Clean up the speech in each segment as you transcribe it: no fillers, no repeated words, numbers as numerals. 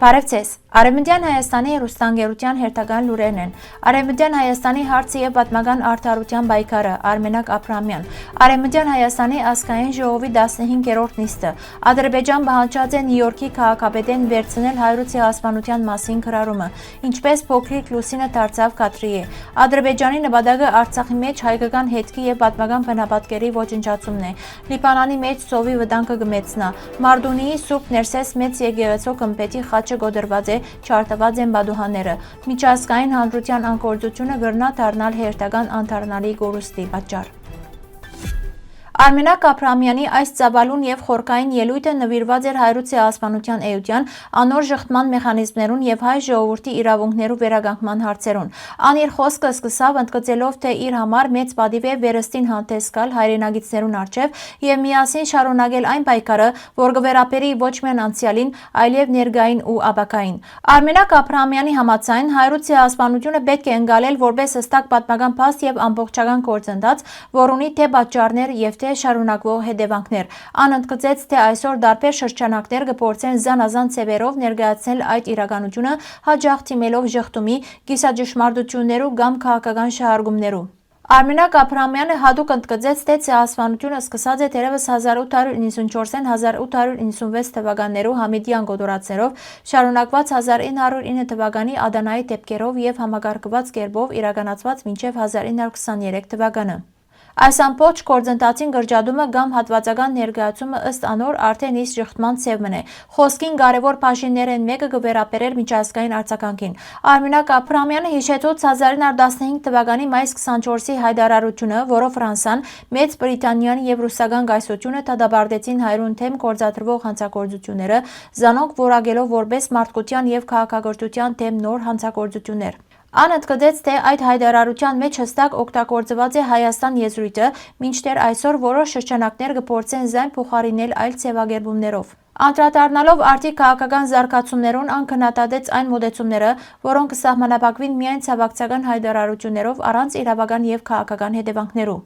Բարև ձեզ, Արևմտյան Հայաստանի հեռուստաընկերության հերթական լուրերն են։ Արևմտյան Հայաստանի հարցի և պատմական արդարության պայքարը, Արմենակ Աբրահամյան։ Արևմտյան Հայաստանի ազգային ժողովի 15-րդ նիստը։ Ադրբեջան պահանջած է Նյու Յորքի քաղաքապետին վերցնել հայոց ցեղասպանության մասին քրարումը, ինչպես փոքրիկ Լուսինը դարձավ կադրի է։ Ադրբեջանի նպատակը Արցախի մեջ հայկական հետքի և պատմական բնապատկերի ոչնչացումն է։ Լիբանանի մեջ սովի վտանգը կմեծնա։ Մարդունիի Սուրբ Ներսես մեծ եկեղեցու գմբեթի խաչը գոդրված է, չարտված են բադուհաները։ Միջազգային հանրության անկործությունը կրնա դառնալ հերթական անդառնալի կորուստի պատճառ։ Արմենակ Աբրահամյանի այս ծավալուն և խորքային ելույթը նվիրված էր հայոց ցեղասպանության էության, անոր ժխտման մեխանիզմներուն և հայ ժողովրդի իրավունքներու վերականգնման հարցերուն։ Ան իր խոսքը սկսավ ընդգծելով, թե իր համար մեծ պատիվ է վերստին հանդես գալ հայրենագիտներուն առջև և միասին շարունակել այն պայքարը, որ կվերապերի ոչ միայն անցյալին, այլև ներկային ու ապագային։ Արմենակ Աբրահամյանի համաձայն հայոց ցեղասպանությունը պետք է ընկալել որպես հստակ պատմական փաստ և ամբողջական գործընթաց, որ ունի թե պատճառներ և թե շարունակվող հետևանքներ։ Ան ընդգծեց, թե այսօր տարբեր շրջանակներ կփորձեն զանազան ձևերով ներկայացնել այդ իրականությունը, հաճախ թիմելով ժխտումի, կիսաճշմարտություններու կամ քաղաքական շահարկումներու։ Արմենակ Աբրահամյանը հատուկ ընդգծեց, թե ցեղասպանությունը սկսած է դեռևս 1894-1896 թվականներու Համիդյան գոտորածներով, շարունակված 1909 թվականի Ադանայի դեպքերով և համակարգված կերպով իրականացված մինչև 1923 թվականը։ Այս ամբողջ գործընթացին կրճատումը կամ հատվածական ներկայացումը ըստ անոր արդեն իսկ ժխտման ձևն է։ Խոսքին կարևոր բաժիններեն մեկը կվերապերեր միջազգային արձագանքին։ Արմենակ Աբրահամյանը հիշեցուց 1915 թվականի մայիս 24-ի հայտարարությունը, որով Ֆրանսան, Մեծ Բրիտանիան և ռուսական կայսրությունը դատապարտեցին հայրուն թեմ գործադրվող հանցագործությունները, զանոնք որակելով որպես մարդկության և քաղաքակրթության թեմ նոր հանցագործություններ։ Ան ընդգծեց, թե այդ հայտարարության մեջ հստակ օգտագործված է Հայաստան եզրույթը, մինչդեռ այսօր որոշ շրջանակներ կփորձեն զայն փոխարինել այլ ձևակերպումներով։ Անդրադառնալով արդի քաղաքական զարգացումներուն, ան քննադատեց այն մոտեցումները, որոնք կսահմանափակվին միայն ցավակցական հայտարարություններով առանց իրավական և քաղաքական հետևանքներու։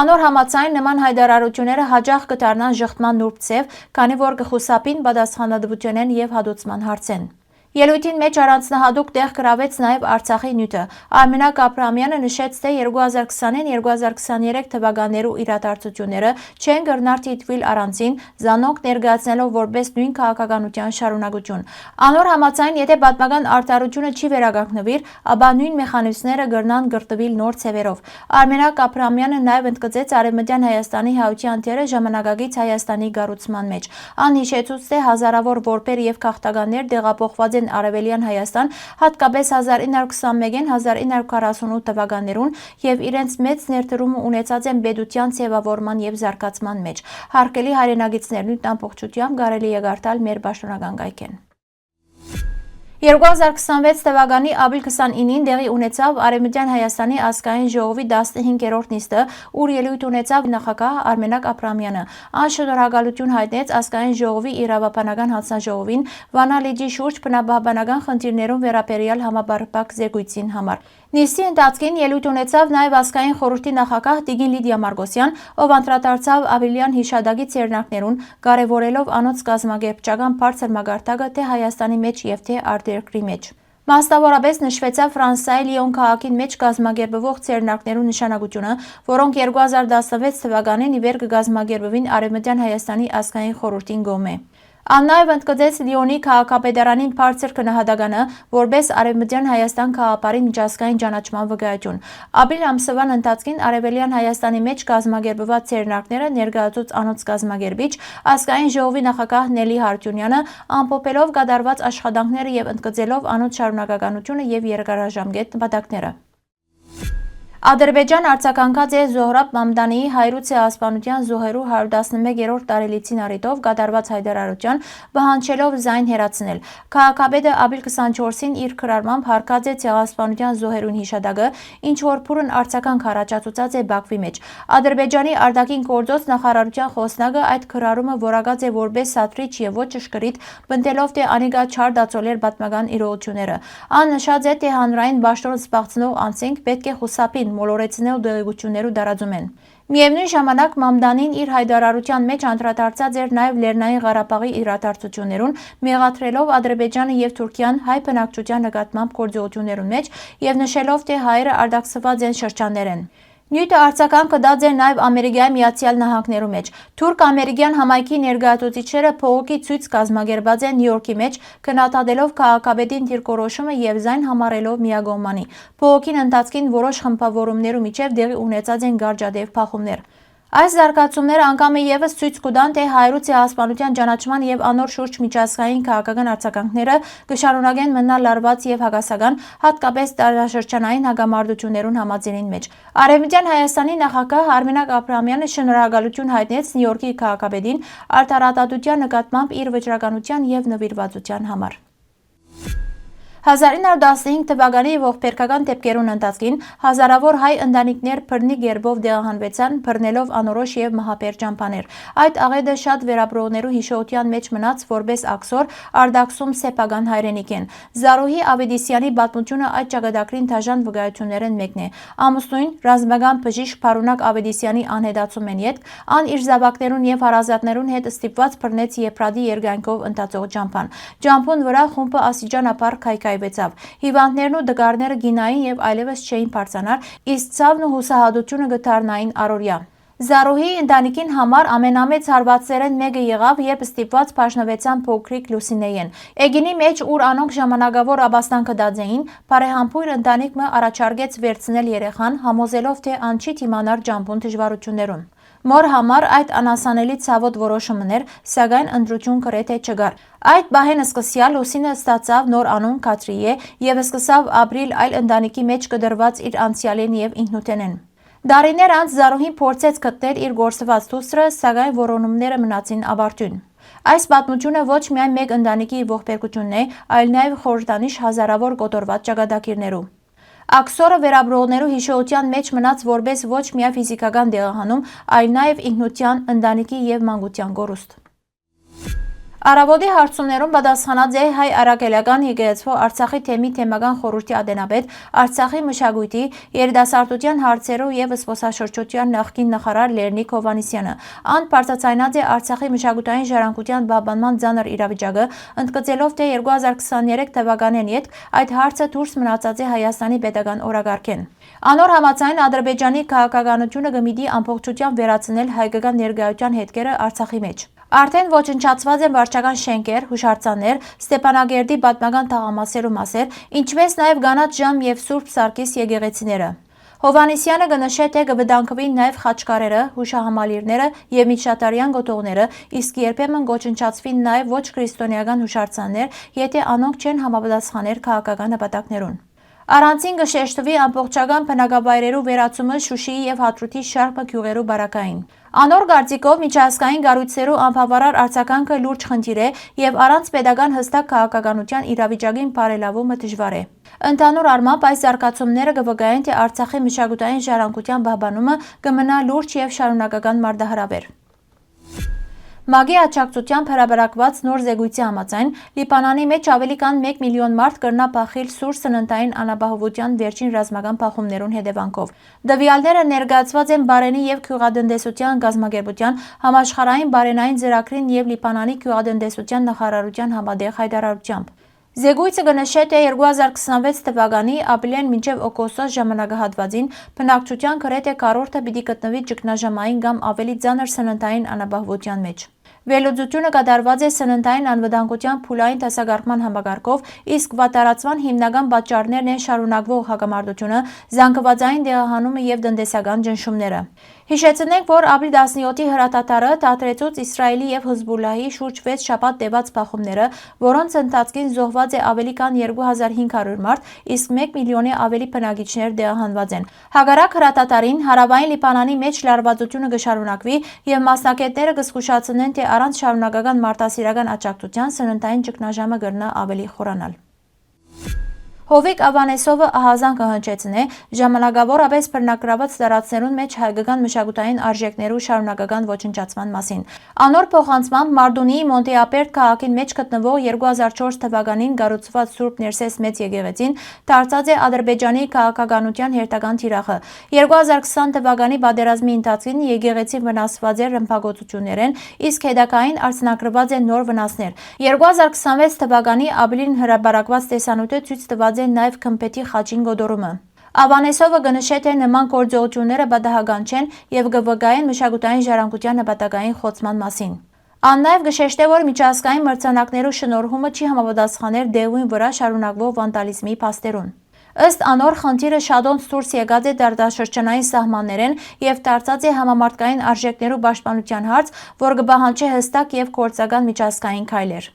Անոր համաձայն նման հայտարարությունները հաճախ կդառնան ժխտման նուրբ ձև, քանի որ կխուսափին պատասխանատվութենեն և հատուցման հարցեն։ Ելույթին մեջ առանձնահատուկ տեղ գրավեց նաև Արցախի նյութը։ Արմենակ Աբրահամյանը նշեց, թե 2020-2023 թվականներու իրադարձությունները չեն կրնար դիտվել առանցին, զանոնք ներկայացնելով որպես նույն քաղաքականության շարունակություն։ Անոր համաձայն, եթե պատմական արդարությունը չի վերականգնվիր, ապա նույն մեխանիզմները կրնան կրտվել նոր ձևերով։ Արմենակ Աբրահամյանը նաև ընդգծեց Արևմտյան Հայաստանի հայության դերը ժամանակակից Հայաստանի կառուցման մեջ։ Ան հիշեցուց, թե հազարավոր որբեր և քաղաքականներ տեղափոխված են Արևելյան Հայաստան, հատկապես 1921-1948 թվականներուն և իրենց մեծ ներդրումը ունեցած են պետության ձևավորման և զարգացման մեջ։ Հարգելի հայրենագիտներ, նույն ամբողջությամբ կարելի է կարդալ մեր պաշտոնական կայքեն։ 2026 թվականի ապրիլ 29-ին տեղի ունեցավ Արևմտյան Հայաստանի ազգային ժողովի 15-րդ նիստը, ուր ելույթ ունեցավ նախագահ Արմենակ Աբրահամյանը։ Ան շնորհակալություն հայտնեց ազգային ժողովի իրավաբանական հանձնաժողովին Վանա լիճի շուրջ բնապահպանական խնդիրներուն վերաբերյալ համապարփակ զեկույցին համար։ Նիստի ընթացքին ելույթ ունեցավ նաև ազգային խորհրդի նախագահ Տիկին Լիդիա Մարգոսյան, ով անդրադարձավ ապրիլյան հիշադակի ձեռնարկներուն, կարևորելով անոնց կազմակերպչական բարձր մակարդակը թե Հայաստանի մեջ և թե արտերկրի մեջ։ Մասնավորապես նշվեցավ Ֆրանսիայի Լիոն քաղաքին մեջ կազմակերպվող ձեռնարկներու նշանակությունը, որոնք 2016 թվականին ի վեր կկազմակերպվին Արևմտյան Հայաստանի ազգային խորհրդին կողմէ։ Ան նաև ընդգծեց Լիոնի քաղաքապետարանին բարձր գնահատականը, որպես Արևմտյան Հայաստան գաղափարի միջազգային ճանաչման վկայություն։ Ապրիլ ամսվան ընթացքին Արևելյան Հայաստանի մեջ կազմակերպված ձեռնարկները ներկայացուց անոնց կազմակերպիչ, ազգային ժողովի նախագահ Նելի Հարությունյանը, ամփոփելով կատարված աշխատանքները և ընդգծելով անոնց շարունակականությունը և երկարաժամկետ նպատակները։ Ադրբեջան արձագանքած է Զոհրաբ Մամդանիի հայրու ցեղասպանության զոհերու 111-րդ տարելիցին առիթով կատարված հայտարարության, պահանջելով զայն հեռացնել։ Քաղաքապետը ապրիլ 24-ին իր քրարմամբ հարգած է ցեղասպանության զոհերուն հիշատակը, ինչ որ փուրն արձագանք առաջացուցած է Բաքվի մեջ։ Ադրբեջանի արտաքին գործոց նախարարության խոսնակը այդ քրարումը որակած է որպես սադրիչ և ոչ ճշգրիտ, պնդելով, թե անիկա չար դածոլեր պատմական իրողությունները։ Ան նշած է, թե հանրային պաշտոն զբաղեցնող անձինք պետք է խուսափին բողոքին մոլորեցնելու դեղեցություններու դարածում են։ Միևնույն ժամանակ Մամդանին իր հայտարարության մեջ անդրադարձած էր նաև Լեռնային Ղարաբաղի իրադարձություններուն, մեղադրելով Ադրբեջանը եւ Թուրքիան հայ բնակչության նկատմամբ գործողություններուն մեջ եւ նշելով, թե հայերը արտաքսված են շրջաններեն։ Նյութը արձագանքը դած է նաև Ամերիկայի Միացյալ Նահանգներու մեջ։ Թուրք-ամերիկյան համայնքի ներկայացուցիչները փողոքի ցույց կազմակերպած են Նյու Յորքի մեջ, քննադատելով քաղաքապետին դիրքորոշումը եւ զայն համարելով միագոմանի։ Փողոքին ընթացքին որոշ խմբավորումներու միջև դեղի ունեցած են գարջադեպ փախումներ։ Այս զարգացումները անգամը եւս ցույց կտան, թե հայրու ցեղասպանության ճանաչման եւ անոր շուրջ միջազգային քաղաքական արձագանքները կշարունակեն մնալ լարված եւ հակասական, հատկապես տարածաշրջանային հագամարտություններուն համաձայնին մեջ։ Արևմտյան Հայաստանի նախագահ Արմինակ Աբրահամյանը շնորհակալություն հայտնեց Նյու Յորքի քաղաքապետին արտարադատության նկատմամբ իր վճռականության եւ նվիրվածության համար։ 1915 թվականի ողբերգական դեպքերուն ընթացքին հազարավոր հայ ընտանիքներ բռնի գերբով դեղահանվեցան, բռնելով անորոշ եւ մահաբեր ճամփաներ։ Այդ աղետը շատ վերապրողներու հիշողության մեջ մնաց որպես աքսոր արտաքսում սեփական հայրենիքեն։ Զարուհի Ավետիսյանի պատմությունը այդ ճակատագրին դաժան վկայություններն մեկն է։ Ամուսնույն ռազմական բժիշկ Փարունակ Ավետիսյանի անհետացում են յետ, ան իր զավակներուն եւ հարազատներուն հետ ստիպված բռնեց Եփրատի երկայնքով ընթացող ճամփան։ Ճամփուն վրա խումբը աստիճանաբար քայքայվեցավ։ Հիվանդներն ու դգարները գինային եւ այլևս չէին բարձանար, իսկ ցավն ու հուսահատությունը գտարնային առօրյա։ Զարուհի ընտանիքին համար ամենամեծ հարվածերեն մեկը եղավ, երբ ստիպված բաժնվեցան փոքրիկ Լուսինեյեն։ Էգինի մեջ, ուր անոնք ժամանակավոր աբաստան կդած էին, բարեհամբույր ընտանիքը առաջարկեց վերցնել երեխան, համոզելով, թե ան չի դիմանար ճամփուն դժվարություններուն։ Մոր համար այդ անասանելի ցավոտ որոշումն էր, սակայն ընտրություն գրեթե չկար։ Այդ բահեն սկսյալ Լուսինը ստացավ նոր անուն Կատրիե եւ սկսավ ապրիլ այլ ընտանիքի մեջ կդրված իր անցյալին եւ ինքնութենեն։ Դարիներ անց Զարուհին փորձեց գտնել իր գործված դուստրը, սակայն որոնումները մնացին ավարտուն։ Այս պատմությունը ոչ միայն մեկ ընտանիքի ողբերգությունն է, այլ նաև խորհրդանիշ հազարավոր կոտորված ճակատագիրներու։ Աքսորը վերաբրողներու հիշողության մեջ մնաց որպես ոչ միայն ֆիզիկական դեղահանում, այլ նաև ինքնության, ընտանիքի եւ մանկության գորուստ։ Արավոտի հարցումներում պատասխանած է հայ արաքելական եկեղեցու Արցախի թեմի թեմական խորհրդի ադենաբեդ, Արցախի մշակույթի, երիտասարդության հարցերու եւ զբոսաշրջության նախկին նախարար Լեռնիկ Հովհաննիսյանը։ Ան բարձրացնած է Արցախի մշակութային ժառանգության բաբանման ծանր իրավիճակը, ընդգծելով, թե 2023 թվականին յետ այդ հարցը դուրս մնացած է Հայաստանի պետական օրակարգեն։ Անոր համաձայն Ադրբեջանի քաղաքականությունը գմիդի ամբողջությամբ վերացնել հայկական ներկայության հետքերը Արցախի մեջ։ Արդեն ոչնչացված են վարչական շենքեր, հուշարձաններ, Ստեփանագերդի պատմական թաղամասերու մասեր, ինչպես նաև Գանաթ Ժամ եւ Սուրբ Սարգիս եկեղեցիները։ Հովհաննիսյանը կնշե, թե կվտանգվին նաև խաչքարերը, հուշահամալիրները եւ միջատարյան գոտողները, իսկ երբեմն ոչնչացվին նաև ոչ քրիստոնեական հուշարձաններ, եթե անոնք չեն համապատասխաներ քաղաքական նպատակներուն։ Առանցին կշեշտվի ամբողջական բնակավայրերու վերացումը Շուշիի եւ Հադրութի շարք գյուղերու բարակային։ Անոր գարծիկով միջազգային կառույցերու անբավարար արձագանքը լուրջ խնդիր է եւ առանց պետական հստակ քաղաքականության իրավիճակին բարելավումը դժվար է։ Ընդհանուր առմամբ այս զարգացումները կվկայեն, թե Արցախի մշակութային ժառանգության բահբանումը կմնա լուրջ եւ շարունակական մարտահրավեր։ ՄԱԳ-ի աջակցությամբ հրապարակված նոր զեկույցի համաձայն Լիբանանի մեջ ավելի քան 1 միլիոն մարդ կրնա փախիլ սուր սննդային անապահովության վերջին ռազմական փախումներուն հետևանքով։ Դվյալները ներկայացված են Բարենի եւ Գյուղատնտեսության գազམ་ագերբության համաշխարհային բարենային ծրագրին եւ Լիբանանի գյուղատնտեսության նախարարության համատեղ հայտարարությամբ։ Զեկույցը կնշե, թե 2026 թվականի ապրիլին մինչև օգոստոս ժամանակահատվածին բնակչության գրեթե քառորդը պիտի գտնվի ճգնաժամային կամ ավելի ծանր սննդային անապահովության մեջ։ Վերլուծությունը կատարված է սննդային անվտանգության փուլային դասակարգման համակարգով, իսկ վատարացման հիմնական պատճառներն են շարունակվող հակամարտությունը, զանգվածային դեղահանումը եւ տնտեսական ճնշումները։ Հիշեցնենք, որ ապրիլ 17-ի հրատատարը դադրեցուց Իսրայելի եւ Հեզբոլլահի շուրջ 6 շաբաթ տևած փախումները, որոնց ընթացքին զոհված է ավելի քան 2500 մարդ, իսկ 1 միլիոնի ավելի բնակիչներ դեղահանված են։ Հակառակ հրատատարին հարավային Լիբանանի մեջ լարվածությունը կշարունակվի եւ մասնակիցները կզգուշացնեն, թե առանց շարունակական մարտահրավերական աջակցության սննդային ճգնաժամը կգնա ավելի խորանալ։ Հովիկ Ավանեսովը ահազան կհնչեցնե ժամանակավորապես բռնակրաված տարածքներուն մեջ հայկական մշակութային արժեքներու շարունակական ոչնչացման մասին։ Անոր փոխանցմամբ Մարդունիի Մոնտեապերտ քաղաքին մեջ գտնվող 2004 թվականին կառուցված Սուրբ Ներսես մեծ եկեղեցին դարձած է Ադրբեջանի քաղաքականության հերթական թիրախը։ 2020 թվականի պատերազմի ընթացքին եկեղեցին վնասված է ռմբակոծություններեն, իսկ հետագային արձանագրված է նոր վնասներ։ 2026 թվականի ապրիլին հրապարակված տեսանյութը ցույց տված նաև Քմփեթի խաչին գոդորումը։ Ավանեսովը կնշե, թե նման գործողությունները պատահական չեն եւ կվկայեն մշակութային ժառանգության նպատակային խոցման մասին։ Ան նաև կշեշտե, որ միջազգային մրցանակներու շնորհումը չի համապատասխաներ դեղույն վրա շարունակվող վանդալիզմի փաստերուն։ Ըստ անոր խնդիրը շատոնց դուրս եկած է դարաշրջանային սահմաններեն եւ դարձած է համամարտկային արժեքներու պաշտպանության հարց, որ կպահանջի հստակ եւ գործական միջազգային քայլեր։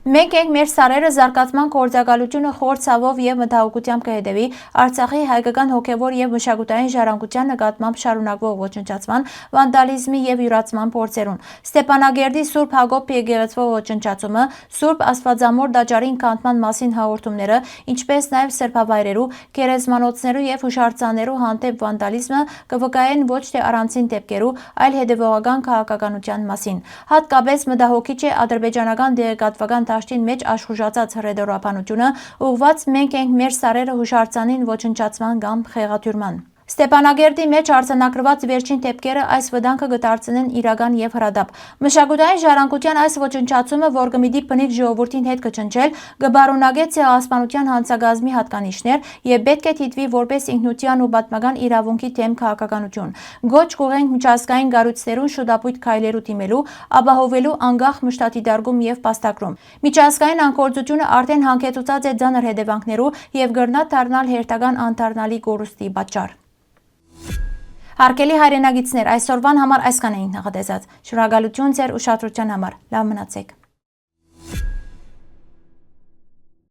Մենք ենք մեր սարերը զարգացման գործակալությունը խոր ցավով եւ մտահոգությամբ կհետևի Արցախի հայկական հոգեվոր եւ մշակութային ժառանգության նկատմամբ շարունակվող ոչնչացման, վանդալիզմի եւ յուրացման փորձերուն։ Ստեփանագերդի Սուրբ Հակոբ եկեղեցվո ոչնչացումը, Սուրբ Աստվածամոր տաճարի նկատման մասին հաղորդումները, ինչպես նաեւ սրբավայրերու, գերեզմանոցներու եւ հուշարձաններու հանդեպ վանդալիզմը կվկայեն ոչ թե առանցին դեպքերու, այլ հետեւողական քաղաքականության մասին։ Հատկապես մտահոգիչ է ադրբեջանական դեղեկատվական դաշտին մեջ աշխուժացած հռետորաբանությունը, ուղղված մենք ենք մեր սարերը հուշարձանին ոչնչացման կամ խեղաթյուրման։ Ստեփանագերդի մեջ արձանագրված վերջին դեպքերը այս վտանգը կդարձնեն իրական եւ հրադապ։ Մշակութային ժառանգության այս ոչնչացումը, որ կմիտի բնիկ ժողովրդին հետ կչնչել, կբարունակե ցեղասպանության հանցագազմի հատկանիշներ եւ պետք է դիտվի որպես ինքնության ու պատմական իրավունքի դեմ քաղաքականություն։ Գոչ կուղենք միջազգային կառույցներուն շուտապույտ քայլերու դիմելու, ապահովելու անկախ մշտադիտարկում եւ փաստագրում։ Միջազգային անկորձությունը արդեն հանգեցուցած է ցաներ հետևանքներու եւ գրնա դառնալ հերթական անդառնալի կորուստի պատճառ։ Հարգելի հայրենագիտներ, այսօրվան համար այսքան էինք նախատեսած։ Շնորհակալություն ձեր ուշադրության համար։ Լավ մնացեք։